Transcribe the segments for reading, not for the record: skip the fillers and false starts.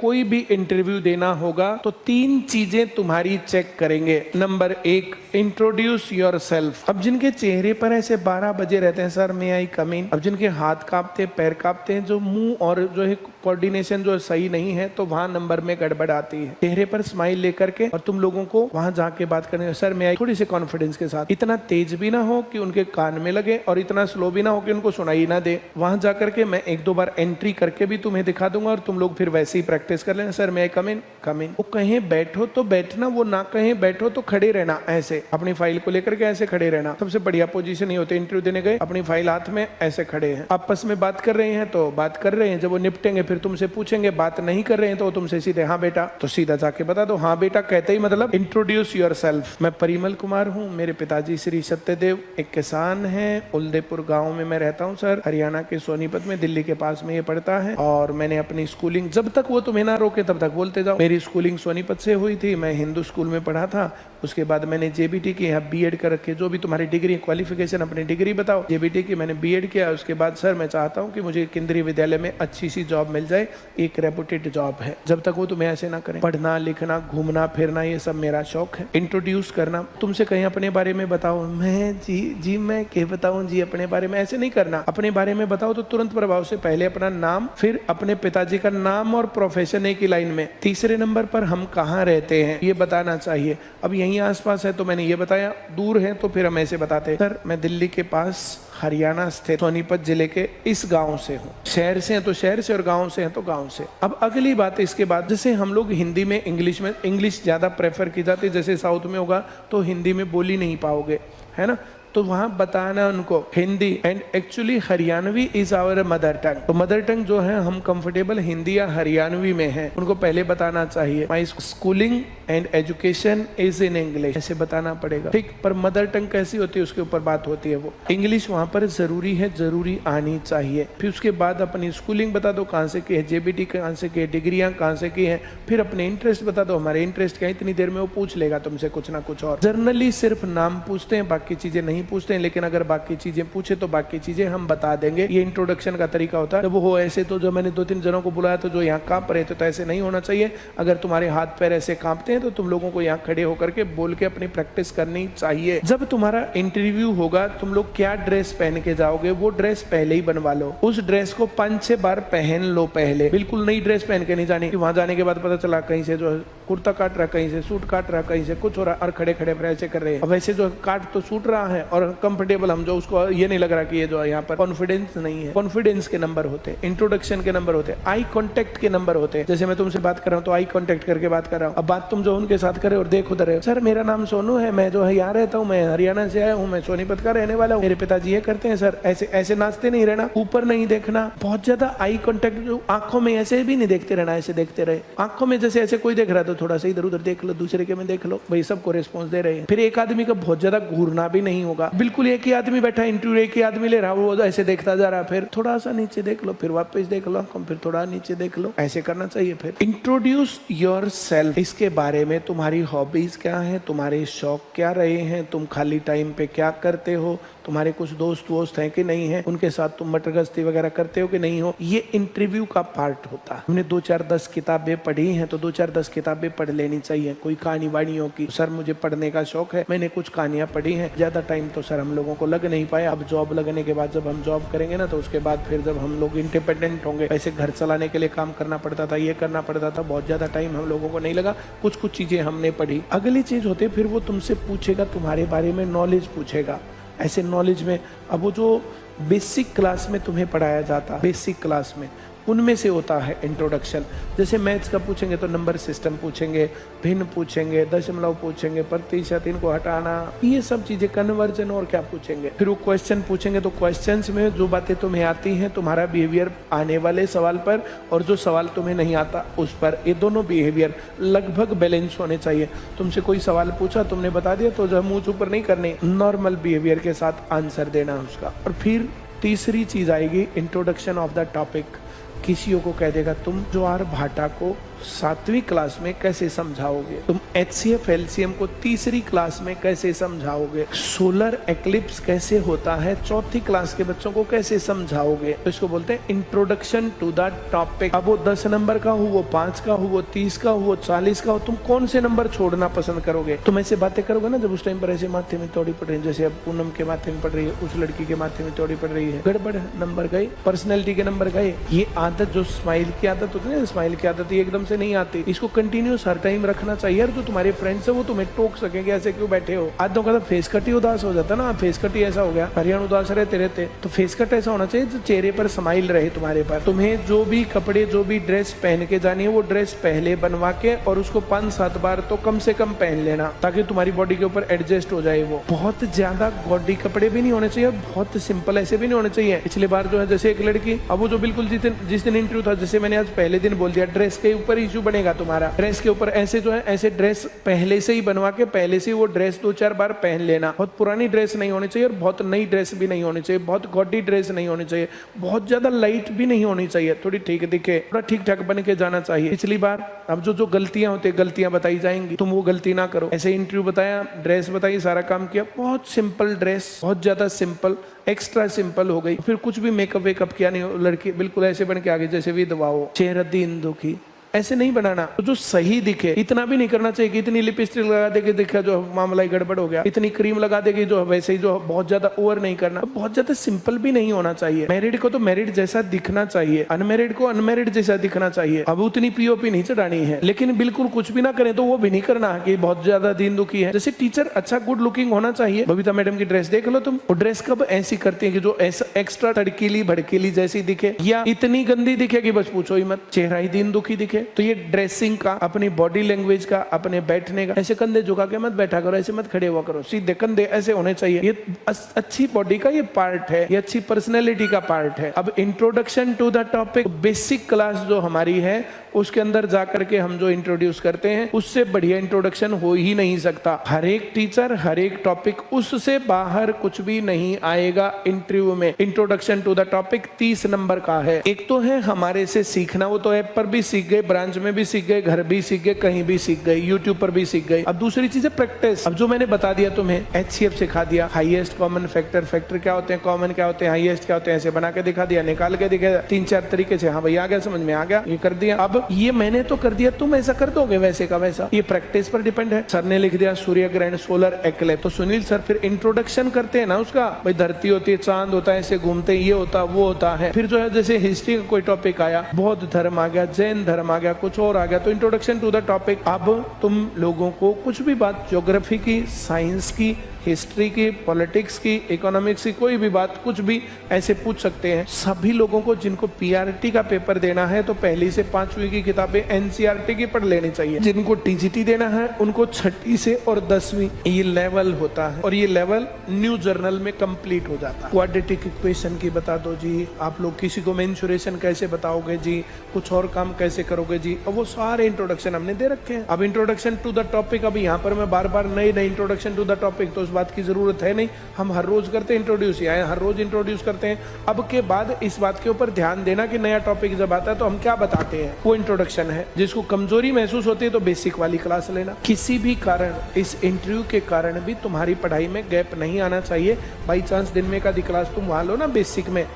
कोई भी इंटरव्यू देना होगा तो 3 चीजें तुम्हारी चेक करेंगे। Number 1, introduce yourself. अब जिनके चेहरे पर ऐसे 12 बजे रहते हैं, सर मे आई कम इन, अब जिनके हाथ कांपते, पैर कांपते हैं, जो मुंह और जो है कोऑर्डिनेशन जो सही नहीं है, तो वहां नंबर में गड़बड़ आती है। चेहरे पर स्माइल लेकर के और तुम लोगों को वहां जाके बात करने, सर मे आई, थोड़ी सी कॉन्फिडेंस के साथ, इतना तेज भी ना हो कि उनके कान में लगे और इतना स्लो भी ना हो कि उनको सुनाई ना दे। वहां जाकर के मैं 1-2 बार एंट्री करके भी तुम्हें दिखा दूंगा और तुम लोग फिर वैसे ही प्रैक्टिस कर लेना, सर मे आई कम इन, कम इन। वो कहें बैठो तो बैठना, वो ना कहें बैठो तो खड़े रहना, ऐसे अपनी फाइल को लेकर के ऐसे खड़े रहना। सबसे बढ़िया पोजीशन ही होती है। इंटरव्यू देने गए, अपनी फाइल हाथ में ऐसे खड़े हैं, आपस में बात कर रहे हैं तो बात कर रहे हैं, जब वो निपटेंगे फिर तुमसे पूछेंगे, बात नहीं कर रहे हैं तो तुमसे सीधे हाँ बेटा, तो सीधा जाके बता दो हाँ बेटा, कहते ही मतलब इंट्रोड्यूस योरसेल्फ। मैं परिमल कुमार हूँ, मेरे पिताजी श्री सत्यदेव एक किसान हैं, उल्देपुर गाँव में मैं रहता हूँ सर, हरियाणा के सोनीपत में, दिल्ली के पास में ये पड़ता है। और मैंने अपनी स्कूलिंग, जब तक वो तुम्हें ना रोके तब तक बोलते जाओ, मेरी स्कूलिंग सोनीपत से हुई थी, मैं हिंदू स्कूल में पढ़ा था। उसके बाद मैंने जेबीटी की, यहाँ बीएड कर रखे, जो भी तुम्हारी डिग्री क्वालिफिकेशन अपनी डिग्री बताओ। जेबीटी की मैंने बीएड किया। उसके बाद सर मैं चाहता हूँ कि मुझे केंद्रीय विद्यालय में अच्छी सी जॉब मिल जाए, एक रेपुटेड जॉब है। जब तक वो तुम्हें ऐसे ना करें, पढ़ना लिखना घूमना फिरना ये सब मेरा शौक है। इंट्रोड्यूस करना, तुमसे कहीं अपने बारे में बताओ, मैं जी मैं क्या बताऊं जी अपने बारे में, ऐसे नहीं करना। अपने बारे में बताओ तो तुरंत प्रभाव से पहले अपना नाम, फिर अपने पिताजी का नाम और प्रोफेशन एक ही लाइन में। तीसरे नंबर पर हम कहाँ रहते हैं ये बताना चाहिए। अब यहीं आसपास है तो मैंने ये बताया, दूर है तो फिर हम ऐसे बताते हैं, सर मैं दिल्ली के पास हरियाणा स्थित सोनीपत जिले के इस गांव से हूँ। शहर से हैं तो शहर से और गांव से हैं तो गांव से। अब अगली बात इसके बाद, जैसे हम लोग हिंदी में इंग्लिश ज्यादा प्रेफर की जाती है, जैसे साउथ में होगा तो हिंदी में बोल ही नहीं पाओगे, है ना, तो वहां बताना उनको Hindi, and actually Haryanvi is our mother tongue. तो मदर टंग जो है हम कंफर्टेबल हिंदी या हरियाणवी में है, उनको पहले बताना चाहिए my schooling and education is in English, ऐसे बताना पड़ेगा, ठीक। पर मदर टंग कैसी होती है उसके ऊपर बात होती है। वो इंग्लिश वहां पर जरूरी है, जरूरी आनी चाहिए। फिर उसके बाद अपनी स्कूलिंग बता दो, कहाँ से की है, जेबीटी कहाँ से की है, डिग्रियां कहाँ से की है, फिर अपने इंटरेस्ट बता दो, हमारे इंटरेस्ट क्या, इतनी देर में वो पूछ लेगा तुमसे कुछ ना कुछ। और जनरली सिर्फ नाम पूछते हैं, बाकी चीजें नहीं पूछते हैं, लेकिन अगर बाकी चीजें पूछे तो बाकी चीजें हम बता देंगे। ये इंट्रोडक्शन का तरीका होता है। जब वो हो ऐसे, तो जो मैंने 2-3 जनों को बुलाया तो जो यहाँ कांप रहे थे, तो ऐसे नहीं होना चाहिए। अगर तुम्हारे हाथ पैर ऐसे कांपते हैं तो तुम लोगों को यहाँ खड़े होकर के बोल के अपनी प्रैक्टिस करनी चाहिए। जब तुम्हारा इंटरव्यू होगा, तुम लोग क्या ड्रेस पहन के जाओगे, वो ड्रेस पहले ही बनवा लो। उस ड्रेस को 5-6 बार पहन लो पहले, बिल्कुल नई ड्रेस पहन के नहीं जानी कि वहां जाने के बाद पता चला कहीं से जो कुर्ता काट रहा, कहीं से सूट काट रहा, कहीं से कुछ हो रहा, और खड़े खड़े ऐसे कर रहे हैं। अब वैसे जो काट तो सूट रहा है और कंफर्टेबल, हम जो उसको ये नहीं लग रहा कि ये जो यहाँ पर कॉन्फिडेंस नहीं है। कॉन्फिडेंस के नंबर होते हैं, इंट्रोडक्शन के नंबर होते हैं, आई कांटेक्ट के नंबर होते हैं। जैसे मैं तुमसे बात कर रहा हूँ तो आई कांटेक्ट करके बात कर रहा हूँ। अब बात तुम जो उनके साथ करे और देख उधर है, सर मेरा नाम सोनू है, मैं जो है यहाँ रहता हूँ, मैं हरियाणा से आया हूँ, मैं सोनीपत का रहने वाला हूँ, मेरे पिताजी ये करते हैं सर, ऐसे ऐसे नाचते नहीं रहना, ऊपर नहीं देखना, बहुत ज्यादा आई कांटेक्ट, जो आंखों में ऐसे भी नहीं देखते रहना, ऐसे देखते रहे आंखों में, जैसे ऐसे कोई देख रहा है तो थोड़ा सा इधर उधर देख लो, दूसरे के में देख लो, भाई सबको रिस्पॉन्स दे रहे हैं। फिर एक आदमी का बहुत ज्यादा घूरना भी नहीं होगा, बिल्कुल एक ही आदमी बैठा इंटरव्यू, एक ही आदमी ले रहा, वो ऐसे देखता जा रहा, फिर थोड़ा सा नीचे देख लो, फिर वापस देख लो, फिर थोड़ा नीचे देख लो, ऐसे करना चाहिए। फिर इंट्रोड्यूस योरसेल्फ, इसके बारे में तुम्हारी हॉबीज क्या है, तुम्हारे शौक क्या रहे हैं, तुम खाली टाइम पे क्या करते हो, तुम्हारे कुछ दोस्त वोस्त हैं कि नहीं है, उनके साथ तुम मटरगश्ती वगैरह करते हो कि नहीं हो, ये इंटरव्यू का पार्ट होता है। हमने 2-4-10 किताबें पढ़ी हैं तो 2-4-10 किताबें पढ़ लेनी चाहिए। कोई कहानी वाणियों की, सर मुझे पढ़ने का शौक है, मैंने कुछ कहानियां पढ़ी हैं, ज्यादा टाइम तो सर हम लोगों को लग नहीं पाया। अब जॉब लगने के बाद जब हम जॉब करेंगे ना, तो उसके बाद फिर जब हम लोग इंडिपेंडेंट होंगे, वैसे घर चलाने के लिए काम करना पड़ता था, ये करना पड़ता था, बहुत ज्यादा टाइम हम लोगों को नहीं लगा, कुछ कुछ चीजें हमने पढ़ी। अगली चीज होती है, फिर वो तुमसे पूछेगा, तुम्हारे बारे में नॉलेज पूछेगा। ऐसे नॉलेज में, अब वो जो बेसिक क्लास में तुम्हें पढ़ाया जाता, बेसिक क्लास में उनमें से होता है इंट्रोडक्शन। जैसे मैथ्स का पूछेंगे तो नंबर सिस्टम पूछेंगे, भिन्न पूछेंगे, दशमलव पूछेंगे, प्रतिशत, इनको हटाना, ये सब चीजें, कन्वर्जन, और क्या पूछेंगे। फिर वो क्वेश्चन पूछेंगे तो क्वेश्चंस में जो बातें तुम्हें आती हैं, तुम्हारा बिहेवियर आने वाले सवाल पर और जो सवाल तुम्हें नहीं आता उस पर, ये दोनों बिहेवियर लगभग बैलेंस होने चाहिए। तुमसे कोई सवाल पूछा, तुमने बता दिया, तो जो मुंह ऊपर नहीं करने, नॉर्मल बिहेवियर के साथ आंसर देना उसका। और फिर तीसरी चीज आएगी इंट्रोडक्शन ऑफ द टॉपिक। किसी को कह देगा तुम ज्वार भाटा को 7वीं क्लास में कैसे समझाओगे? तुम HCF LCM को तीसरी क्लास में कैसे समझाओगे? सोलर एक्लिप्स कैसे होता है 4थी क्लास के बच्चों को कैसे समझाओगे? तो इसको बोलते हैं इंट्रोडक्शन टू द टॉपिक। अब वो 10 नंबर का हो, वो 5 का हो, वो 30 का हो, वो 40 का हो, तुम कौन से नंबर छोड़ना पसंद करोगे? तुम ऐसे बातें करोगे ना जब उस टाइम पर ऐसे माथे में तोड़ी पड़ रही है, जैसे अब पूनम के माथे में पड़ रही है, उस लड़की के माथे में तोड़ी पड़ रही है, गड़बड़ नंबर गए, पर्सनैलिटी के नंबर गए। ये आदत जो स्माइल की आदत होती है ना, स्माइल की आदत ये एकदम से नहीं आती, इसको कंटिन्यूस हर टाइम रखना चाहिए। और जो तुम्हारे फ्रेंड्स है वो तुम्हें टोक सकेंगे ऐसे क्यों बैठे हो। आदतों का फेस कट ही उदास हो जाता ना, फेस कट ही ऐसा हो गया, हरियाणा उदास रहते रहते, तो फेस कट ऐसा होना चाहिए जो चेहरे पर स्माइल रहे तुम्हारे पर। तुम्हें जो भी कपड़े जो भी ड्रेस पहन के जानी है वो ड्रेस पहले बनवा के और उसको 5-7 बार तो कम से कम पहन लेना, ताकि तुम्हारी बॉडी के ऊपर एडजस्ट हो जाए। वो बहुत ज्यादा गॉडी कपड़े भी नहीं होने चाहिए, बहुत सिंपल ऐसे भी नहीं होने चाहिए। पिछली बार जो है जैसे एक लड़की, अब वो जो बिल्कुल जिस दिन इंटरव्यू था, जैसे मैंने आज पहले दिन बोल दिया, ड्रेस के ऊपर इशू बनेगा तुम्हारा, ड्रेस के ऊपर ऐसे जो है ऐसे ड्रेस पहले से ही बनवा के पहले से वो ड्रेस 2-4 बार पहन लेना। बहुत पुरानी ड्रेस नहीं होनी चाहिए और बहुत नई ड्रेस भी नहीं होनी चाहिए, बहुत गॉडी ड्रेस नहीं होनी चाहिए, बहुत ज्यादा लाइट भी नहीं होनी चाहिए, थोड़ी ठीक दिखे, थोड़ा ठीक ठाक बन के जाना चाहिए। पिछली बार अब जो गलतियां होती है, गलतियां बताई जाएंगी, तुम वो गलती ना करो। ऐसे इंटरव्यू बताया, ड्रेस बताई, सारा काम किया, बहुत सिंपल ड्रेस, बहुत ज्यादा सिंपल, एक्स्ट्रा सिंपल हो गई, फिर कुछ भी मेकअप वेकअप किया नहीं, लड़की बिल्कुल ऐसे बन के आ गई जैसे विधवा हो, चेहरा दीन दुखी, ऐसे नहीं बनाना। तो जो सही दिखे, इतना भी नहीं करना चाहिए कि इतनी लिपस्टिक लगा देके दिखा जो मामला ही गड़बड़ हो गया, इतनी क्रीम लगा देगी जो वैसे ही, जो बहुत ज्यादा ओवर नहीं करना, बहुत ज्यादा सिंपल भी नहीं होना चाहिए। मैरिड को तो मैरिड जैसा दिखना चाहिए, अनमैरिड को अनमैरिड जैसा दिखना चाहिए। अब उतनी पीओपी नहीं चढ़ानी है, लेकिन बिल्कुल कुछ भी ना करें तो वो भी नहीं करना कि बहुत ज्यादा दीन दुखी है। जैसे टीचर अच्छा गुड लुकिंग होना चाहिए। बबीता मैडम की ड्रेस देख लो तुम, वो ड्रेस कब ऐसी करती है कि जो ऐसा एक्स्ट्रा तड़कीली भड़कीली जैसी दिखे, या इतनी गंदी दिखे कि बस पूछो ही मत, चेहरा ही दीन दुखी दिखे। तो ये ड्रेसिंग का, अपनी बॉडी लैंग्वेज का, अपने बैठने का, ऐसे कंधे झुका के मत बैठा करो, ऐसे मत खड़े हुआ करो, सीधे कंधे ऐसे होने चाहिए। ये अच्छी बॉडी का ये पार्ट है, ये अच्छी पर्सनैलिटी का पार्ट है। अब introduction to the topic, basic class जो हमारी है उसके अंदर जाकर के हम जो इंट्रोड्यूस करते हैं, उससे बढ़िया इंट्रोडक्शन हो ही नहीं सकता। हर एक टीचर, हर एक टॉपिक, उससे बाहर कुछ भी नहीं आएगा इंटरव्यू में। Introduction to the topic 30 number का है। एक तो है हमारे से सीखना, वो तो ऐप पर भी सीख गए, ब्रांच में भी सीख गए, घर भी सीख गए, कहीं भी सीख गए, यूट्यूब पर भी सीख गए। अब दूसरी चीज है प्रैक्टिस। अब जो मैंने बता दिया तुम्हें, HCF सिखा दिया, हाईएस्ट कॉमन फैक्टर, फैक्टर क्या होते हैं, कॉमन क्या होते हैं, हाईएस्ट क्या होते हैं, ऐसे बना के दिखा दिया, निकाल के दिखा 3-4 तरीके से, हाँ भाई आ गया, समझ में आ गया, ये कर दिया। अब ये मैंने तो कर दिया, तुम ऐसा कर दोगे वैसे का वैसा, ये प्रैक्टिस पर डिपेंड है। सर ने लिख दिया सूर्य ग्रहण, सोलर एक्लिप्स, तो सुनील सर फिर इंट्रोडक्शन करते हैं ना उसका, भाई धरती होती है, चांद होता है, ऐसे घूमते, ये होता वो होता है। फिर जो है जैसे हिस्ट्री का कोई टॉपिक आया, बौद्ध धर्म आ गया, जैन धर्म आ गया, कुछ और आ गया, तो इंट्रोडक्शन टू द टॉपिक। अब तुम लोगों को कुछ भी बात, ज्योग्राफी की, साइंस की, हिस्ट्री की, पॉलिटिक्स की, इकोनॉमिक्स की, कोई भी बात कुछ भी ऐसे पूछ सकते हैं। सभी लोगों को जिनको पीआरटी का पेपर देना है तो पहली से 5वीं की किताबें एनसीईआरटी की पढ़ लेनी चाहिए। जिनको टीजीटी देना है उनको 6ठी से और 10वीं ये लेवल होता है, और ये लेवल न्यू जर्नल में कंप्लीट हो जाता है। क्वाड्रेटिक इक्वेशन की बता दो जी, आप लोग किसी को मेंसुरेशन कैसे बताओगे जी, कुछ और काम कैसे करोगे जी, अब वो सारे इंट्रोडक्शन हमने दे रखे हैं। अब इंट्रोडक्शन टू द टॉपिक, अब यहाँ पर मैं बार बार नए नए इंट्रोडक्शन टू द टॉपिक, तो बात की जरूरत है नहीं, हम हर रोज करते हैं इंट्रोड्यूस, या हर रोज इंट्रोड्यूस करते हैं। अब के बाद इस बात के ऊपर ध्यान देना कि नया टॉपिक जब आता है तो हम क्या बताते हैं, वो इंट्रोडक्शन है। जिसको कमजोरी महसूस होती है तो बेसिक वाली क्लास लेना। किसी भी कारण, इस इंटरव्यू के कारण भी तुम्हारी पढ़ाई में गैप नहीं आना चाहिए। बाई चांस दिन में का आधी क्लास तुम वहां लो ना बेसिक में,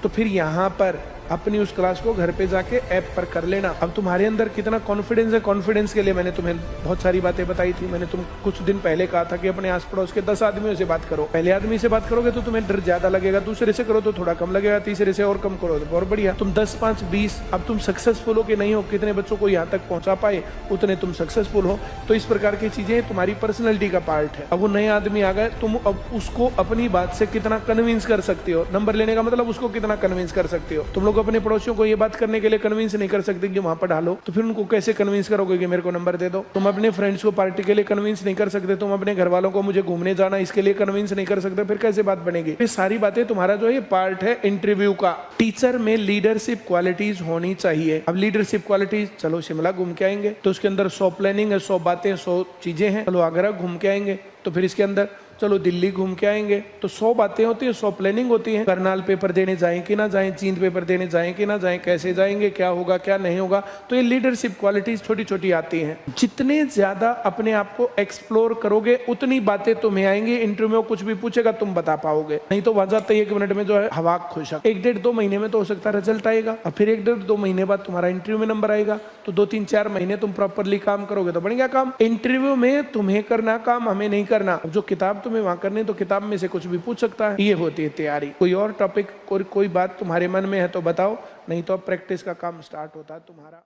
तो फिर यहाँ पर अपनी उस क्लास को घर पे जाके ऐप पर कर लेना। अब तुम्हारे अंदर कितना कॉन्फिडेंस है, कॉन्फिडेंस के लिए मैंने तुम्हें बहुत सारी बातें बताई थी। मैंने तुम कुछ दिन पहले कहा था कि अपने आस पड़ोस के 10 आदमियों से बात करो। पहले आदमी से बात करोगे तो तुम्हें डर ज्यादा लगेगा, दूसरे से करो तो थोड़ा कम लगेगा, तीसरे से और कम करो तो बहुत बढ़िया। तुम 10, 5, 20, अब तुम सक्सेसफुल हो कि नहीं हो, कितने बच्चों को यहाँ तक पहुंचा पाए, उतने तुम सक्सेसफुल हो। तो इस प्रकार की चीजें तुम्हारी पर्सनैलिटी का पार्ट है। अब वो नए आदमी आ गए, तुम अब उसको अपनी बात से कितना कन्विंस कर सकते हो। नंबर लेने का मतलब उसको कितना कन्विंस कर सकते हो। तुम लोग अपने पड़ोसियों को बात करने के लिए कन्विंस नहीं कर सकते कि वहां पर डालो, तो फिर उनको कैसे कन्विंस करोगे कि मेरे को नंबर दे दो। तुम अपने फ्रेंड्स को पार्टी के लिए कन्विंस नहीं कर सकते, तुम अपने घर वालों को मुझे घूमने जाना इसके लिए कन्विंस नहीं कर सकते, फिर कैसे बात बनेगी। ये सारी बातें तुम्हारा जो है पार्ट है इंटरव्यू का। टीचर में लीडरशिप क्वालिटीज होनी चाहिए। अब लीडरशिप क्वालिटीज, चलो शिमला घूम के आएंगे तो उसके अंदर 100 प्लानिंग है, 100 बातें, 100 चीजें हैं। चलो आगरा घूम के आएंगे तो फिर इसके अंदर चलो दिल्ली घूम के आएंगे। तो 100 बातें होती है, 100 प्लानिंग होती है। करनाल पेपर देने जाएं कि ना जाएं, जींद पेपर देने जाएं कि ना जाएं, कैसे जाएंगे, क्या होगा क्या नहीं होगा। तो ये लीडरशिप क्वालिटीज छोटी छोटी आती हैं। जितने ज्यादा अपने आप को एक्सप्लोर करोगे उतनी बातें तुम्हें आएंगी। इंटरव्यू में कुछ भी पूछेगा तुम बता पाओगे, नहीं तो वहां जाते 1 मिनट में जो है हवा खुशक। 1-1.5-2 महीने में तो हो सकता है रिजल्ट आएगा, और फिर 1-1.5-2 महीने बाद तुम्हारा इंटरव्यू में नंबर आएगा। तो 2-3-4 महीने तुम प्रॉपरली काम करोगे तो बढ़िया काम। इंटरव्यू में तुम्हें करना काम, हमें नहीं करना। जो किताब तुम्हें वहां करनी तो किताब में से कुछ भी पूछ सकता है। ये होती है तैयारी। कोई और टॉपिक, कोई बात तुम्हारे मन में है तो बताओ, नहीं तो अब प्रैक्टिस का काम स्टार्ट होता है तुम्हारा।